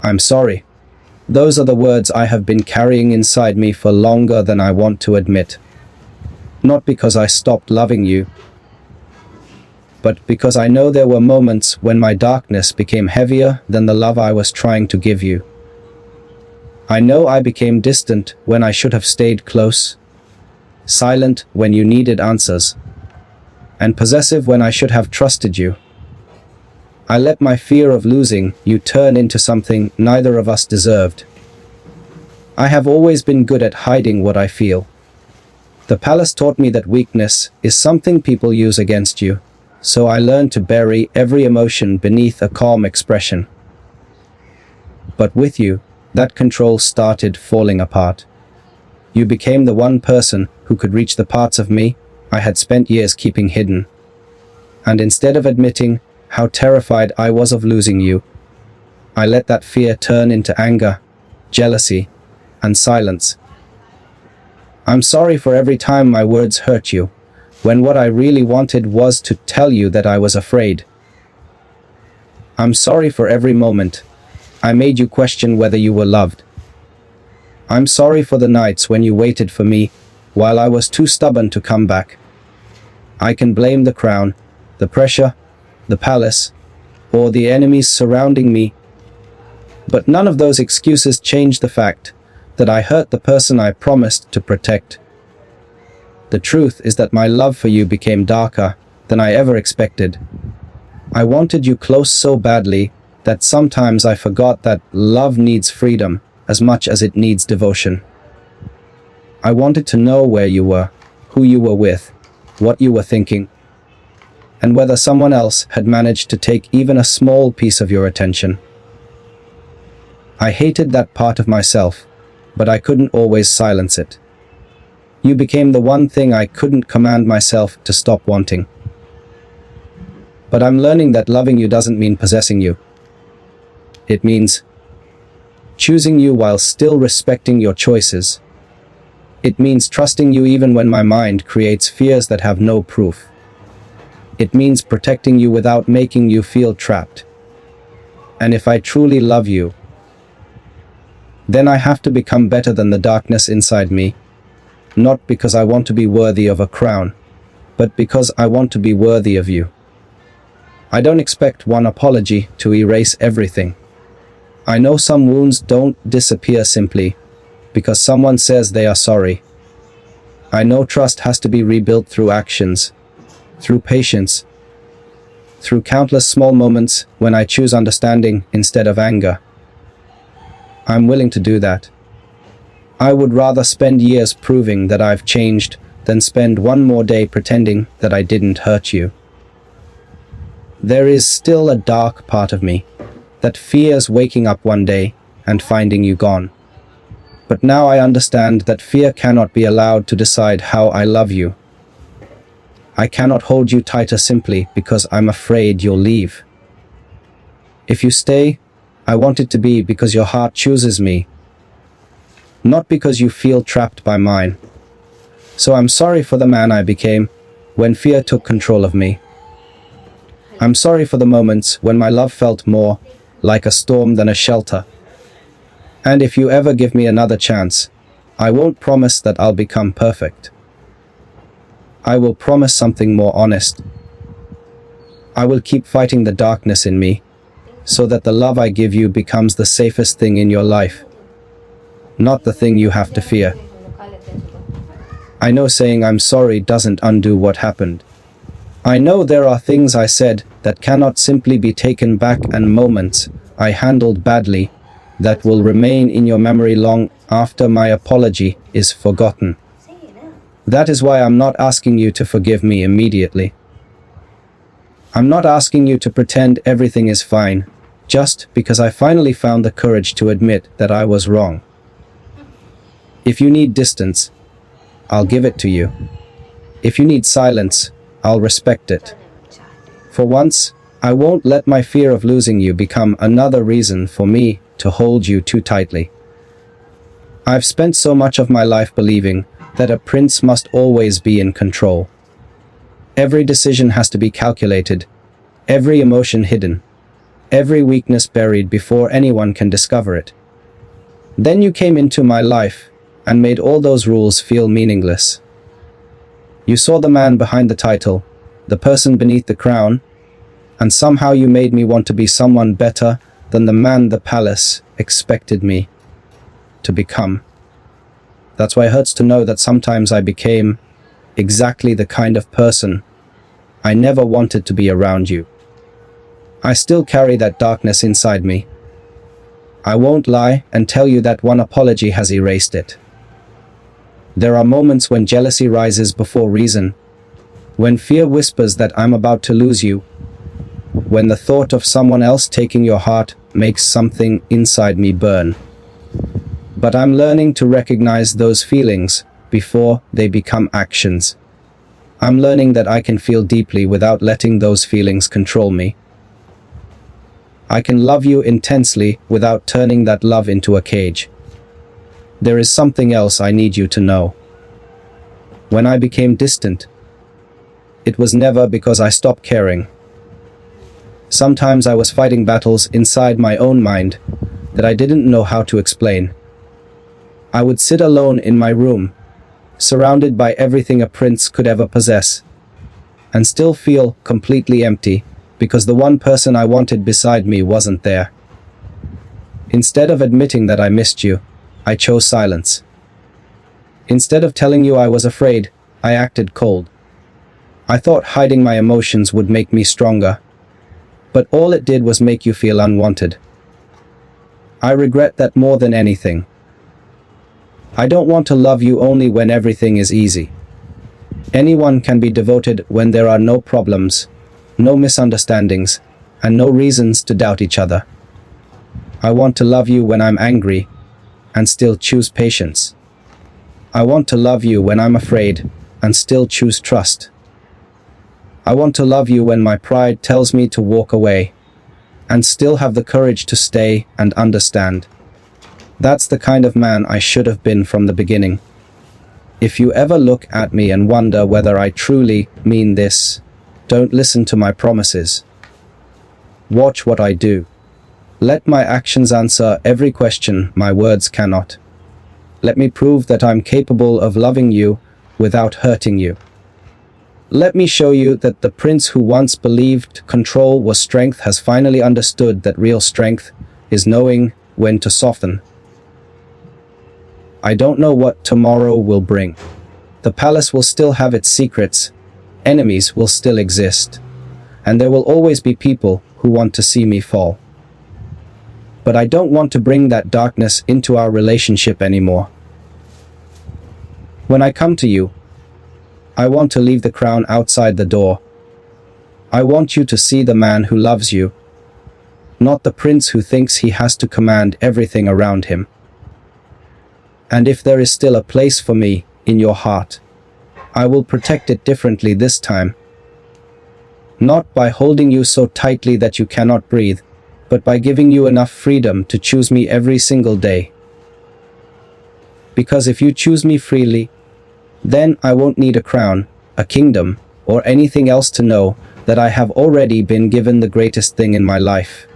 I'm sorry. Those are the words I have been carrying inside me for longer than I want to admit. Not because I stopped loving you, but because I know there were moments when my darkness became heavier than the love I was trying to give you. I know I became distant when I should have stayed close, silent when you needed answers, and possessive when I should have trusted you. I let my fear of losing you turn into something neither of us deserved. I have always been good at hiding what I feel. The palace taught me that weakness is something people use against you, so I learned to bury every emotion beneath a calm expression. But with you, that control started falling apart. You became the one person who could reach the parts of me I had spent years keeping hidden. And instead of admitting how terrified I was of losing you, I let that fear turn into anger, jealousy, and silence. I'm sorry for every time my words hurt you, when what I really wanted was to tell you that I was afraid. I'm sorry for every moment I made you question whether you were loved. I'm sorry for the nights when you waited for me while I was too stubborn to come back. I can blame the crown, the pressure, the palace, or the enemies surrounding me, but none of those excuses change the fact that I hurt the person I promised to protect. The truth is that my love for you became darker than I ever expected. I wanted you close so badly that sometimes I forgot that love needs freedom as much as it needs devotion. I wanted to know where you were, who you were with, what you were thinking, and whether someone else had managed to take even a small piece of your attention. I hated that part of myself, but I couldn't always silence it. You became the one thing I couldn't command myself to stop wanting. But I'm learning that loving you doesn't mean possessing you. It means choosing you while still respecting your choices. It means trusting you even when my mind creates fears that have no proof. It means protecting you without making you feel trapped. And if I truly love you, then I have to become better than the darkness inside me. Not because I want to be worthy of a crown, but because I want to be worthy of you. I don't expect one apology to erase everything. I know some wounds don't disappear simply because someone says they are sorry. I know trust has to be rebuilt through actions, through patience, through countless small moments when I choose understanding instead of anger. I'm willing to do that. I would rather spend years proving that I've changed than spend one more day pretending that I didn't hurt you. There is still a dark part of me that fears waking up one day and finding you gone. But now I understand that fear cannot be allowed to decide how I love you. I cannot hold you tighter simply because I'm afraid you'll leave. If you stay, I want it to be because your heart chooses me, not because you feel trapped by mine. So I'm sorry for the man I became when fear took control of me. I'm sorry for the moments when my love felt more like a storm than a shelter. And if you ever give me another chance, I won't promise that I'll become perfect. I will promise something more honest. I will keep fighting the darkness in me, so that the love I give you becomes the safest thing in your life, not the thing you have to fear. I know saying I'm sorry doesn't undo what happened. I know there are things I said that cannot simply be taken back and moments I handled badly that will remain in your memory long after my apology is forgotten. That is why I'm not asking you to forgive me immediately. I'm not asking you to pretend everything is fine, just because I finally found the courage to admit that I was wrong. If you need distance, I'll give it to you. If you need silence, I'll respect it. For once, I won't let my fear of losing you become another reason for me to hold you too tightly. I've spent so much of my life believing that a prince must always be in control. Every decision has to be calculated, every emotion hidden, every weakness buried before anyone can discover it. Then you came into my life and made all those rules feel meaningless. You saw the man behind the title, the person beneath the crown, and somehow you made me want to be someone better than the man the palace expected me to become. That's why it hurts to know that sometimes I became exactly the kind of person I never wanted to be around you. I still carry that darkness inside me. I won't lie and tell you that one apology has erased it. There are moments when jealousy rises before reason, when fear whispers that I'm about to lose you, when the thought of someone else taking your heart makes something inside me burn. But I'm learning to recognize those feelings before they become actions. I'm learning that I can feel deeply without letting those feelings control me. I can love you intensely without turning that love into a cage. There is something else I need you to know. When I became distant, it was never because I stopped caring. Sometimes I was fighting battles inside my own mind that I didn't know how to explain. I would sit alone in my room, surrounded by everything a prince could ever possess, and still feel completely empty because the one person I wanted beside me wasn't there. Instead of admitting that I missed you, I chose silence. Instead of telling you I was afraid, I acted cold. I thought hiding my emotions would make me stronger, but all it did was make you feel unwanted. I regret that more than anything. I don't want to love you only when everything is easy. Anyone can be devoted when there are no problems, no misunderstandings, and no reasons to doubt each other. I want to love you when I'm angry, and still choose patience. I want to love you when I'm afraid, and still choose trust. I want to love you when my pride tells me to walk away, and still have the courage to stay and understand. That's the kind of man I should have been from the beginning. If you ever look at me and wonder whether I truly mean this, don't listen to my promises. Watch what I do. Let my actions answer every question my words cannot. Let me prove that I'm capable of loving you without hurting you. Let me show you that the prince who once believed control was strength has finally understood that real strength is knowing when to soften. I don't know what tomorrow will bring. The palace will still have its secrets, enemies will still exist, and there will always be people who want to see me fall. But I don't want to bring that darkness into our relationship anymore. When I come to you, I want to leave the crown outside the door. I want you to see the man who loves you, not the prince who thinks he has to command everything around him. And if there is still a place for me in your heart, I will protect it differently this time. Not by holding you so tightly that you cannot breathe, but by giving you enough freedom to choose me every single day. Because if you choose me freely, then I won't need a crown, a kingdom, or anything else to know that I have already been given the greatest thing in my life.